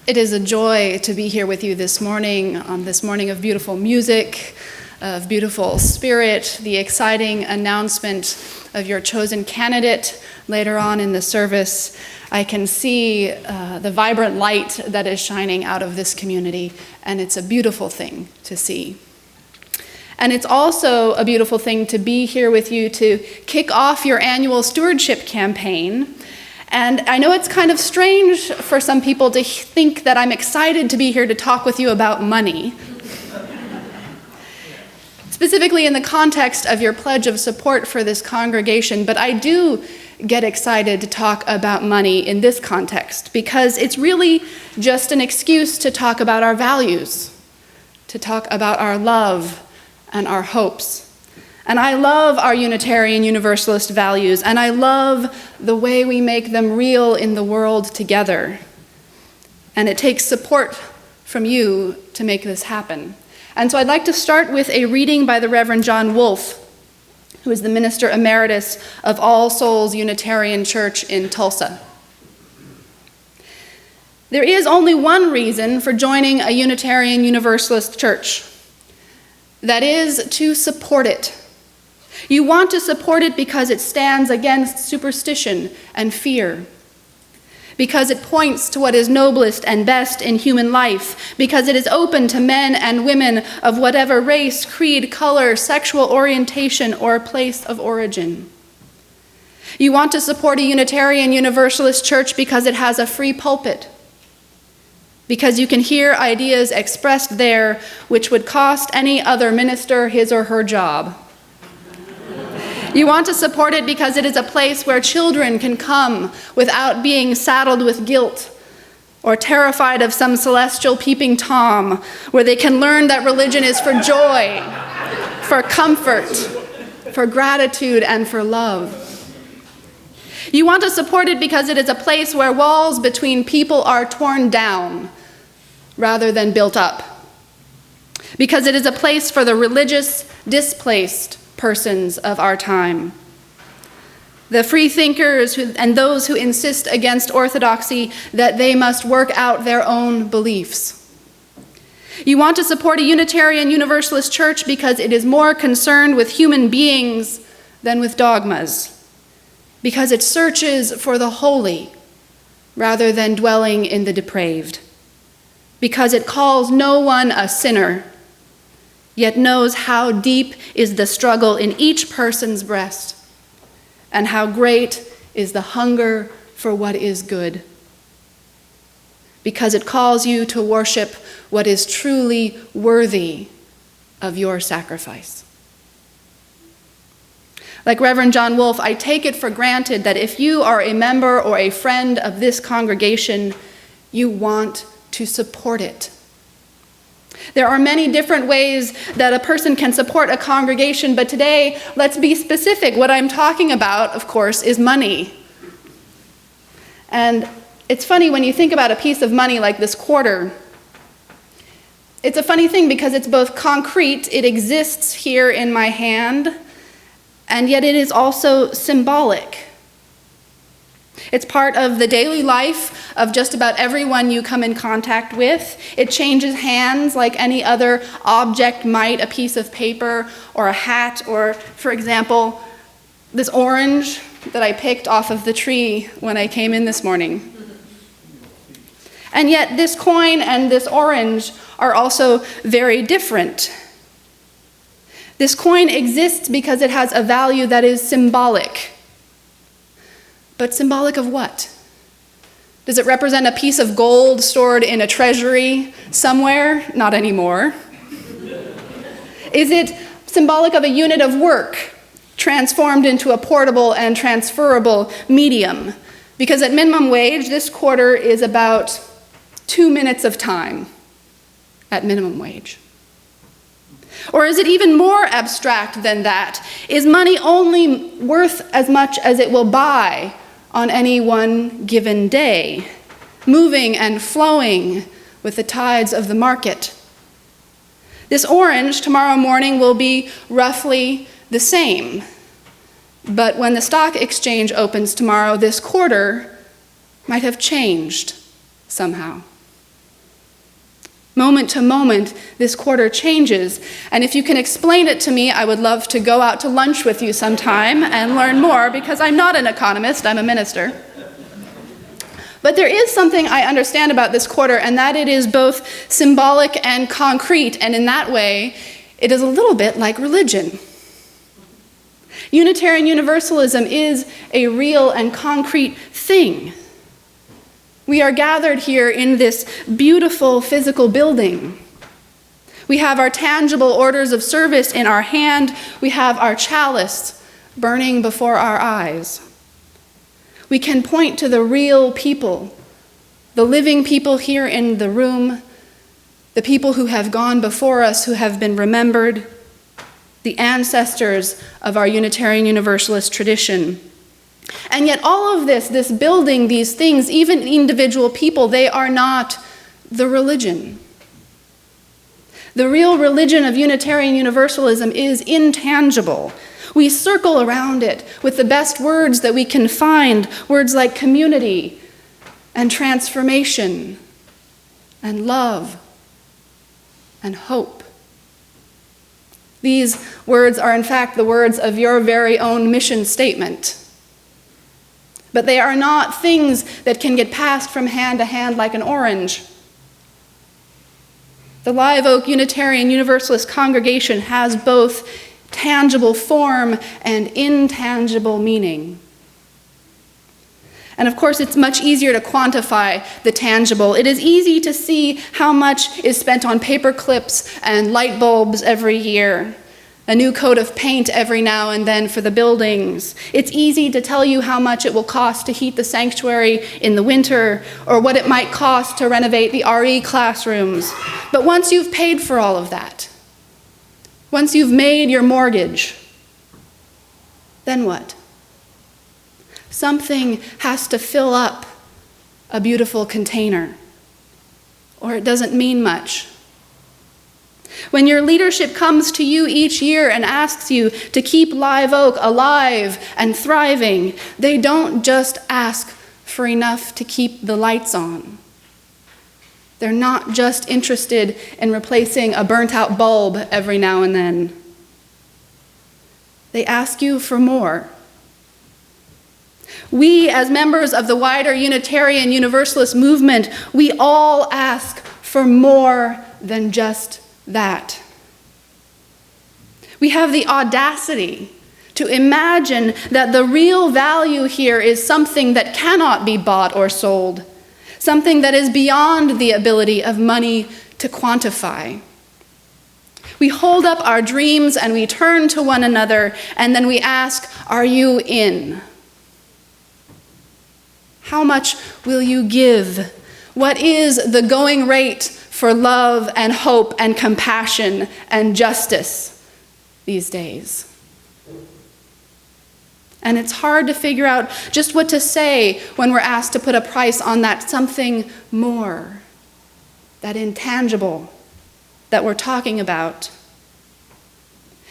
It is a joy to be here with you this morning, on this morning of beautiful music, of beautiful spirit, the exciting announcement of your chosen candidate later on in the service. I can see the vibrant light that is shining out of this community, and it's a beautiful thing to see. And it's also a beautiful thing to be here with you to kick off your annual Stewardship Campaign. And I know it's kind of strange for some people to think that I'm excited to be here to talk with you about money, specifically in the context of your pledge of support for this congregation, but I do get excited to talk about money in this context because it's really just an excuse to talk about our values, to talk about our love and our hopes. And I love our Unitarian Universalist values, and I love the way we make them real in the world together. And it takes support from you to make this happen. And so I'd like to start with a reading by the Reverend John Wolfe, who is the Minister Emeritus of All Souls Unitarian Church in Tulsa. There is only one reason for joining a Unitarian Universalist church. That is to support it. You want to support it because it stands against superstition and fear, because it points to what is noblest and best in human life, because it is open to men and women of whatever race, creed, color, sexual orientation, or place of origin. You want to support a Unitarian Universalist church because it has a free pulpit, because you can hear ideas expressed there which would cost any other minister his or her job. You want to support it because it is a place where children can come without being saddled with guilt or terrified of some celestial peeping Tom, where they can learn that religion is for joy, for comfort, for gratitude, and for love. You want to support it because it is a place where walls between people are torn down rather than built up, because it is a place for the religious displaced persons of our time, the free thinkers and those who insist against orthodoxy that they must work out their own beliefs. You want to support a Unitarian Universalist church because it is more concerned with human beings than with dogmas, because it searches for the holy rather than dwelling in the depraved, because it calls no one a sinner, yet knows how deep is the struggle in each person's breast, and how great is the hunger for what is good. Because it calls you to worship what is truly worthy of your sacrifice. Like Reverend John Wolfe, I take it for granted that if you are a member or a friend of this congregation, you want to support it. There are many different ways that a person can support a congregation, but today, let's be specific. What I'm talking about, of course, is money. And it's funny when you think about a piece of money like this quarter. It's a funny thing because it's both concrete, it exists here in my hand, and yet it is also symbolic. It's part of the daily life of just about everyone you come in contact with. It changes hands like any other object might, a piece of paper or a hat, or, for example, this orange that I picked off of the tree when I came in this morning. And yet this coin and this orange are also very different. This coin exists because it has a value that is symbolic. But symbolic of what? Does it represent a piece of gold stored in a treasury somewhere? Not anymore. Is it symbolic of a unit of work transformed into a portable and transferable medium? Because at minimum wage, this quarter is about 2 minutes of time at minimum wage. Or is it even more abstract than that? Is money only worth as much as it will buy on any one given day, moving and flowing with the tides of the market? This orange tomorrow morning will be roughly the same, but when the stock exchange opens tomorrow, this quarter might have changed somehow. Moment to moment, this quarter changes. And if you can explain it to me, I would love to go out to lunch with you sometime and learn more, because I'm not an economist, I'm a minister. But there is something I understand about this quarter, and that it is both symbolic and concrete, and in that way, it is a little bit like religion. Unitarian Universalism is a real and concrete thing. We are gathered here in this beautiful physical building. We have our tangible orders of service in our hand. We have our chalice burning before our eyes. We can point to the real people, the living people here in the room, the people who have gone before us, who have been remembered, the ancestors of our Unitarian Universalist tradition. And yet all of this building, these things, even individual people, they are not the religion. The real religion of Unitarian Universalism is intangible. We circle around it with the best words that we can find, words like community and transformation and love and hope. These words are in fact the words of your very own mission statement. But they are not things that can get passed from hand to hand like an orange. The Live Oak Unitarian Universalist Congregation has both tangible form and intangible meaning. And of course, it's much easier to quantify the tangible. It is easy to see how much is spent on paper clips and light bulbs every year, a new coat of paint every now and then for the buildings. It's easy to tell you how much it will cost to heat the sanctuary in the winter, or what it might cost to renovate the RE classrooms. But once you've paid for all of that, once you've made your mortgage, then what? Something has to fill up a beautiful container, or it doesn't mean much. When your leadership comes to you each year and asks you to keep Live Oak alive and thriving, they don't just ask for enough to keep the lights on. They're not just interested in replacing a burnt-out bulb every now and then. They ask you for more. We, as members of the wider Unitarian Universalist movement, we all ask for more than just that. We have the audacity to imagine that the real value here is something that cannot be bought or sold, something that is beyond the ability of money to quantify. We hold up our dreams and we turn to one another, and then we ask, are you in? How much will you give? What is the going rate for love and hope and compassion and justice these days? And it's hard to figure out just what to say when we're asked to put a price on that something more, that intangible that we're talking about.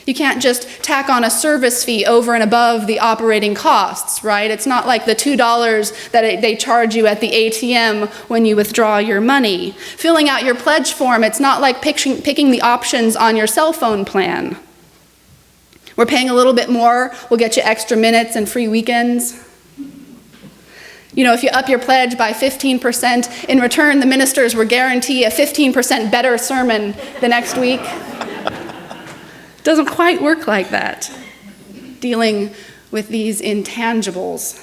You can't just tack on a service fee over and above the operating costs, right? It's not like the $2 that they charge you at the ATM when you withdraw your money. Filling out your pledge form, it's not like picking the options on your cell phone plan. We're paying a little bit more, we'll get you extra minutes and free weekends. You know, if you up your pledge by 15%, in return the ministers will guarantee a 15% better sermon the next week. Doesn't quite work like that, dealing with these intangibles.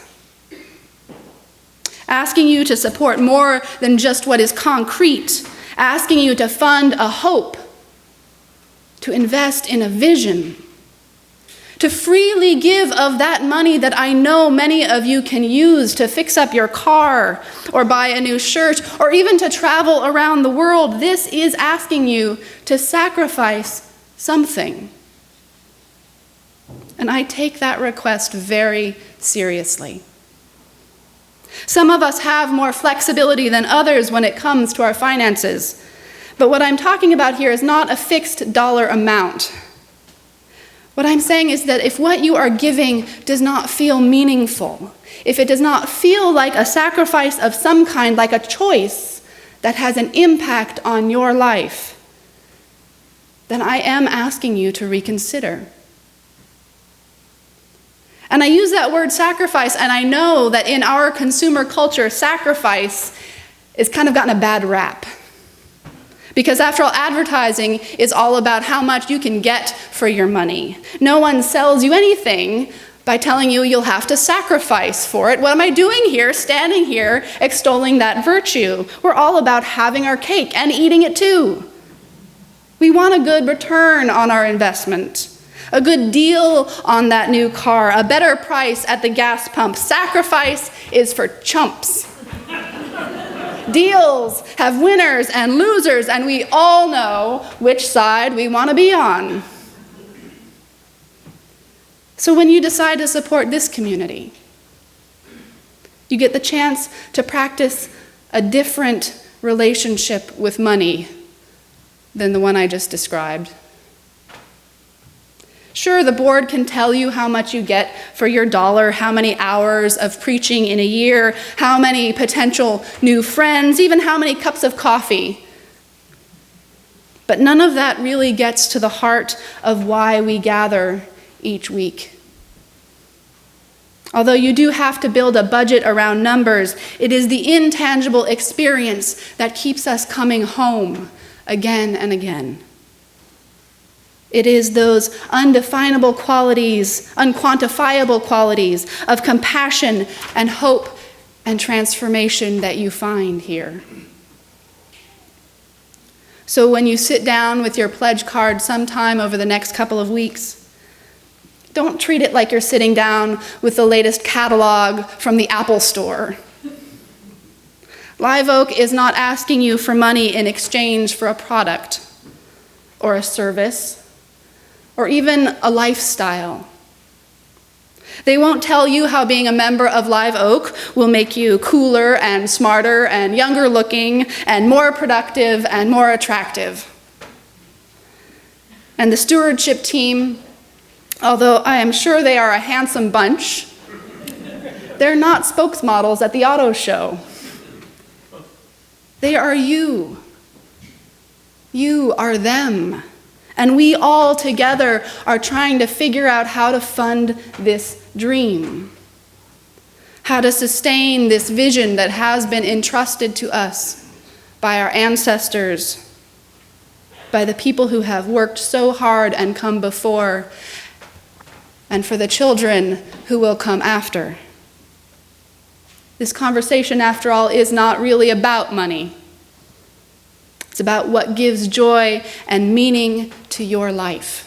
Asking you to support more than just what is concrete, asking you to fund a hope, to invest in a vision, to freely give of that money that I know many of you can use to fix up your car or buy a new shirt or even to travel around the world. This is asking you to sacrifice something. And I take that request very seriously. Some of us have more flexibility than others when it comes to our finances. But what I'm talking about here is not a fixed dollar amount. What I'm saying is that if what you are giving does not feel meaningful, if it does not feel like a sacrifice of some kind, like a choice, that has an impact on your life, then I am asking you to reconsider. And I use that word sacrifice, and I know that in our consumer culture, sacrifice has kind of gotten a bad rap. Because after all, advertising is all about how much you can get for your money. No one sells you anything by telling you you'll have to sacrifice for it. What am I doing here, standing here, extolling that virtue? We're all about having our cake and eating it too. We want a good return on our investment, a good deal on that new car, a better price at the gas pump. Sacrifice is for chumps. Deals have winners and losers, and we all know which side we want to be on. So when you decide to support this community, you get the chance to practice a different relationship with money than the one I just described. Sure, the board can tell you how much you get for your dollar, how many hours of preaching in a year, how many potential new friends, even how many cups of coffee. But none of that really gets to the heart of why we gather each week. Although you do have to build a budget around numbers, it is the intangible experience that keeps us coming home again and again. It is those undefinable qualities, unquantifiable qualities of compassion and hope and transformation that you find here. So when you sit down with your pledge card sometime over the next couple of weeks, don't treat it like you're sitting down with the latest catalog from the Apple Store. Live Oak is not asking you for money in exchange for a product or a service or even a lifestyle. They won't tell you how being a member of Live Oak will make you cooler and smarter and younger looking and more productive and more attractive. And the stewardship team, although I am sure they are a handsome bunch, they're not spokesmodels at the auto show. They are you. You are them. And we all together are trying to figure out how to fund this dream, how to sustain this vision that has been entrusted to us by our ancestors, by the people who have worked so hard and come before, and for the children who will come after. This conversation, after all, is not really about money. It's about what gives joy and meaning to your life.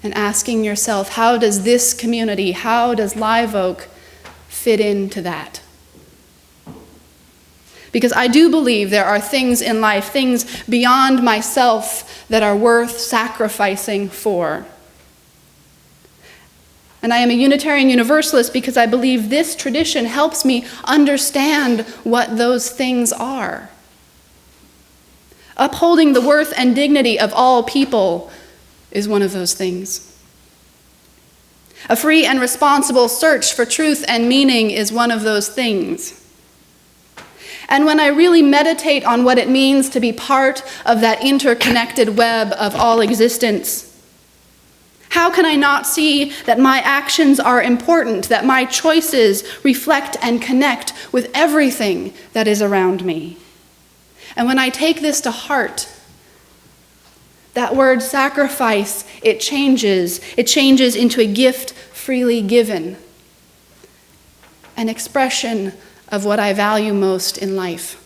And asking yourself, how does this community, how does Live Oak fit into that? Because I do believe there are things in life, things beyond myself, that are worth sacrificing for. And I am a Unitarian Universalist because I believe this tradition helps me understand what those things are. Upholding the worth and dignity of all people is one of those things. A free and responsible search for truth and meaning is one of those things. And when I really meditate on what it means to be part of that interconnected web of all existence, how can I not see that my actions are important, that my choices reflect and connect with everything that is around me? And when I take this to heart, that word sacrifice, it changes into a gift freely given, an expression of what I value most in life.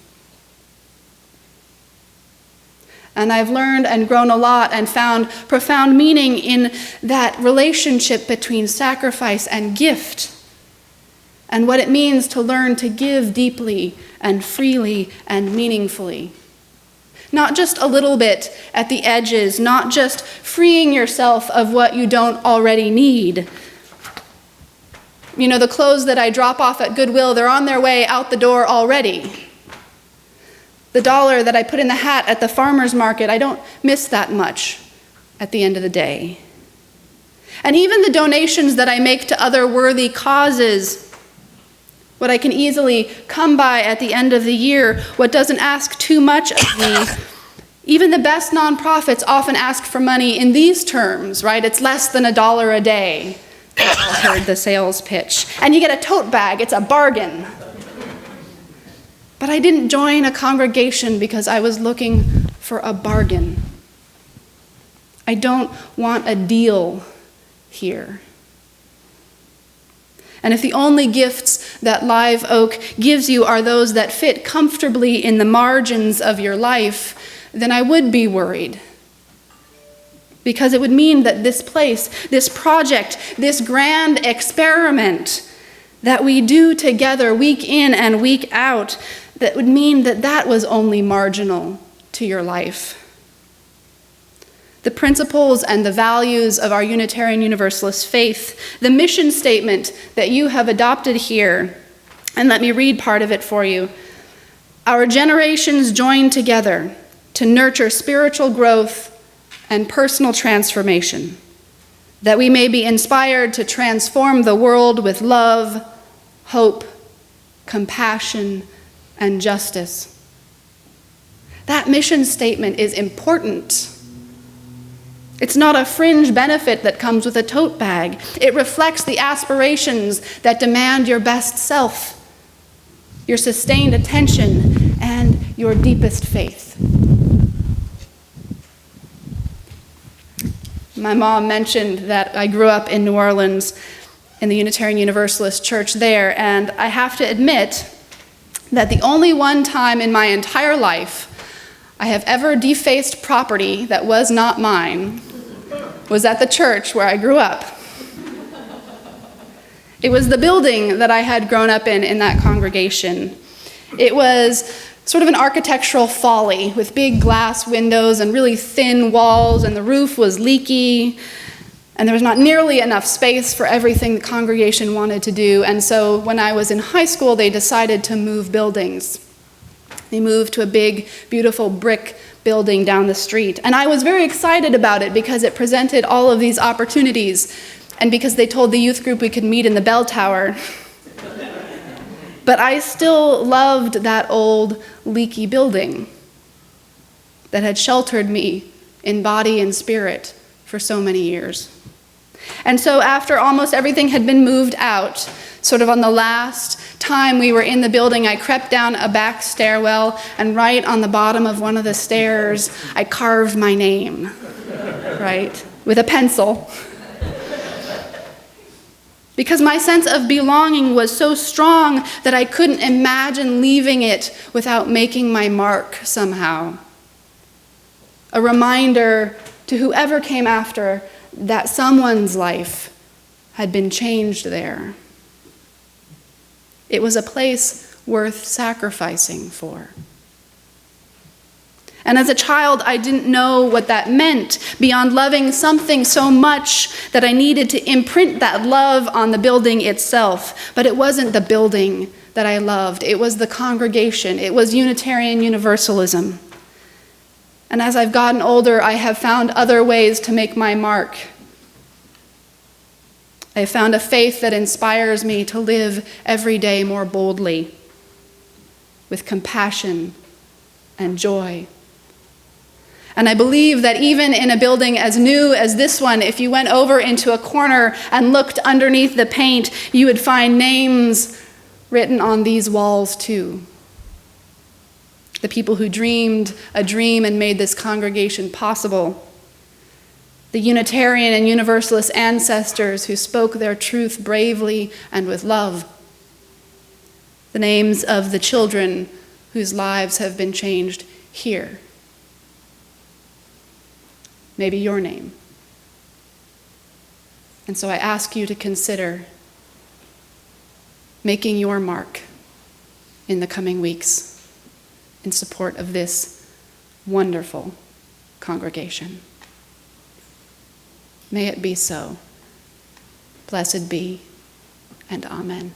And I've learned and grown a lot and found profound meaning in that relationship between sacrifice and gift, and what it means to learn to give deeply and freely and meaningfully. Not just a little bit at the edges, not just freeing yourself of what you don't already need. You know, the clothes that I drop off at Goodwill, they're on their way out the door already. The dollar that I put in the hat at the farmer's market, I don't miss that much at the end of the day. And even the donations that I make to other worthy causes, what I can easily come by at the end of the year, what doesn't ask too much of me. Even the best nonprofits often ask for money in these terms, right? It's less than $1 a day. I heard the sales pitch. And you get a tote bag, it's a bargain. But I didn't join a congregation because I was looking for a bargain. I don't want a deal here. And if the only gifts that Live Oak gives you are those that fit comfortably in the margins of your life, then I would be worried. Because it would mean that this place, this project, this grand experiment that we do together week in and week out, that would mean that that was only marginal to your life. The principles and the values of our Unitarian Universalist faith, the mission statement that you have adopted here, and let me read part of it for you. Our generations join together to nurture spiritual growth and personal transformation, that we may be inspired to transform the world with love, hope, compassion, and justice. That mission statement is important. It's not a fringe benefit that comes with a tote bag. It reflects the aspirations that demand your best self, your sustained attention, and your deepest faith. My mom mentioned that I grew up in New Orleans in the Unitarian Universalist Church there, and I have to admit that the only one time in my entire life I have ever defaced property that was not mine was at the church where I grew up. It was the building that I had grown up in that congregation. It was sort of an architectural folly with big glass windows and really thin walls, and the roof was leaky, and there was not nearly enough space for everything the congregation wanted to do. And so when I was in high school, they decided to move buildings. They moved to a big, beautiful brick building down the street. And I was very excited about it because it presented all of these opportunities, and because they told the youth group we could meet in the bell tower. But I still loved that old, leaky building that had sheltered me in body and spirit for so many years. And so after almost everything had been moved out, sort of on the last time we were in the building, I crept down a back stairwell, and right on the bottom of one of the stairs, I carved my name, right, with a pencil. Because my sense of belonging was so strong that I couldn't imagine leaving it without making my mark somehow. A reminder to whoever came after that someone's life had been changed there. It was a place worth sacrificing for. And as a child, I didn't know what that meant, beyond loving something so much that I needed to imprint that love on the building itself. But it wasn't the building that I loved. It was the congregation. It was Unitarian Universalism. And as I've gotten older, I have found other ways to make my mark. I have found a faith that inspires me to live every day more boldly, with compassion and joy. And I believe that even in a building as new as this one, if you went over into a corner and looked underneath the paint, you would find names written on these walls too. The people who dreamed a dream and made this congregation possible. The Unitarian and Universalist ancestors who spoke their truth bravely and with love. The names of the children whose lives have been changed here. Maybe your name. And so I ask you to consider making your mark in the coming weeks in support of this wonderful congregation. May it be so. Blessed be, and amen.